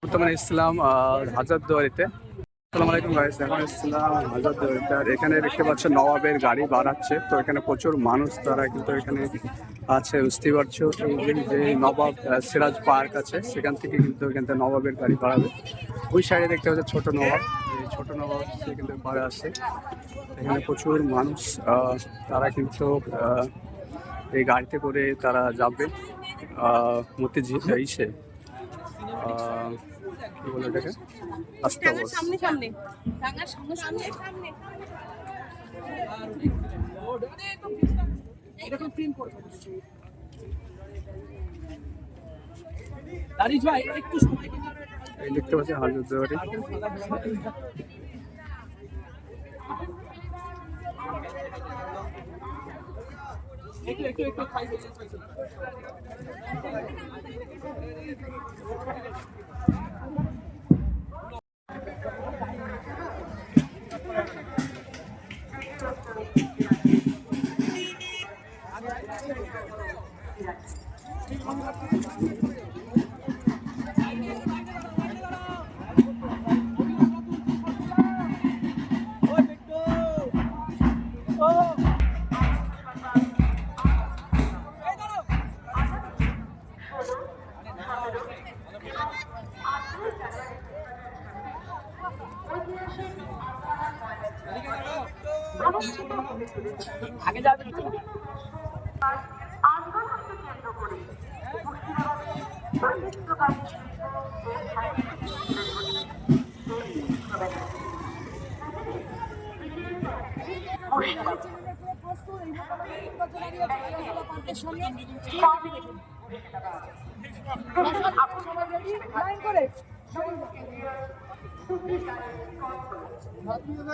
বর্তমানে ইসলাম হাজারদুয়ারিতে। আসসালামু আলাইকুম গাইস, এখন ইসলাম হাজারদুয়ারিতে। আর এখানে দেখতে পাচ্ছেন নবাবের গাড়ি বাড়াচ্ছে, তো এখানে প্রচুর মানুষ তারা কিন্তু এখানে আছে, বুঝতেই পারছো। যে নবাব সিরাজ পার্ক আছে, সেখান থেকে কিন্তু এখান থেকে নবাবের গাড়ি বাড়াবে। ওই সাইডে দেখতে পাচ্ছে ছোট নবাব, এই ছোট নবাব সে কিন্তু বাড়া আছে। এখানে প্রচুর মানুষ, তারা কিন্তু এই গাড়িতে করে তারা যাবে মতিঝি ইসে কি বলে এটাকে, আস্তাবল। এই দেখতে পাচ্ছি হাজারদুয়ারি। আগে যাবে আন্দোলনকে কেন্দ্র করে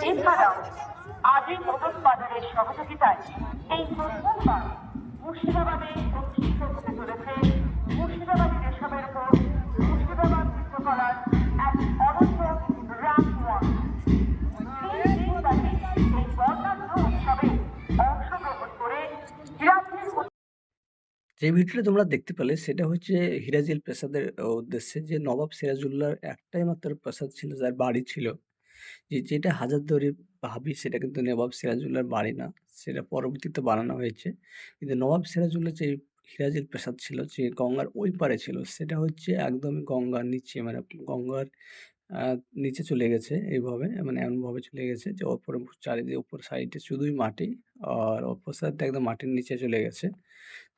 এছাড়াও আজই নতুন বাজারের সহযোগিতায় এই প্রথমবার মুর্শিদাবাদে অনুষ্ঠিত হতে চলেছে মুর্শিদাবাদী রেশমের উপর মুর্শিদাবাদ নৃত্য করার এক অনন্য রান ওয়ান। এই বর্ণাঢ্য উৎসবে অংশগ্রহণ করে যে ভিডিওটা তোমরা দেখতে পেলে সেটা হচ্ছে হিরাজিল প্রাসাদের উদ্দেশ্যে, যে নবাব সিরাজউল্লাহর একটাই মাত্র প্রাসাদ ছিল, যার বাড়ি ছিল। যেটা হাজারদুয়ারির ভাবি, সেটা কিন্তু নবাব সিরাজউল্লাহর বাড়ি না, সেটা পরবর্তীতে বানানো হয়েছে। কিন্তু নবাব সিরাজউল্লাহ যে হিরাজিল প্রাসাদ ছিল, যে গঙ্গার ওই পারে ছিল, সেটা হচ্ছে একদমই গঙ্গার নিচে, মানে গঙ্গার নিচে চলে গেছে এইভাবে, মানে এমনভাবে চলে গেছে যে ওপরে চারিদিকে উপর সাইডে শুধুই মাটি, আর অপর সাইডটা একদম মাটির নিচে চলে গেছে।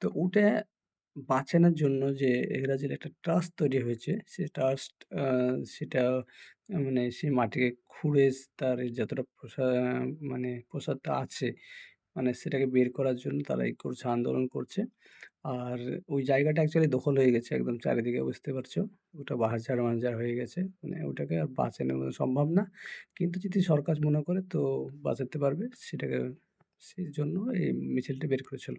তো ওটা বাঁচানোর জন্য যে এরাজের একটা ট্রাস্ট তৈরি হয়েছে, সে ট্রাস্ট সেটা মানে সেই মাটিকে খুঁড়ে তার যতটা মানে প্রসাদটা আছে, মানে সেটাকে বের করার জন্য তারা এই করছে, আন্দোলন করছে। আর ওই জায়গাটা অ্যাকচুয়ালি দখল হয়ে গেছে একদম চারিদিকে, বুঝতে পারছো। ওটা বাহাজার হয়ে গেছে, মানে ওটাকে আর বাঁচানো সম্ভব না। কিন্তু যদি সরকার মনে করে তো বাঁচাতে পারবে সেটাকে, সেই জন্য এই মিছিলটা বের করেছিল।